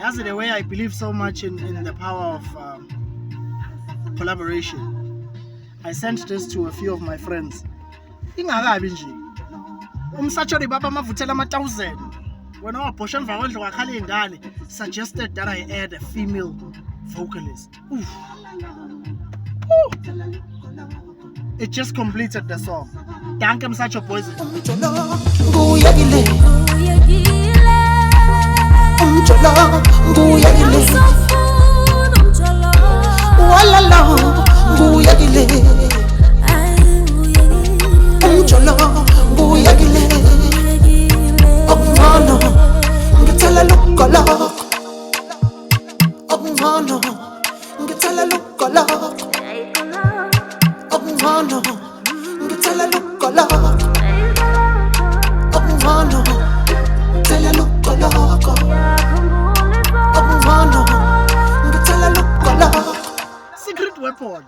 That's the way I believe so much in the power of collaboration. I sent this to a few of my friends. Ingakabi nje. Umsatshori baba mavuthela ama-1000. When I was emva kwendlu kwakhala ingane, suggested that I add a female vocalist. Oof. It just completed the song. Danke Msatsho boys. Secret weapon.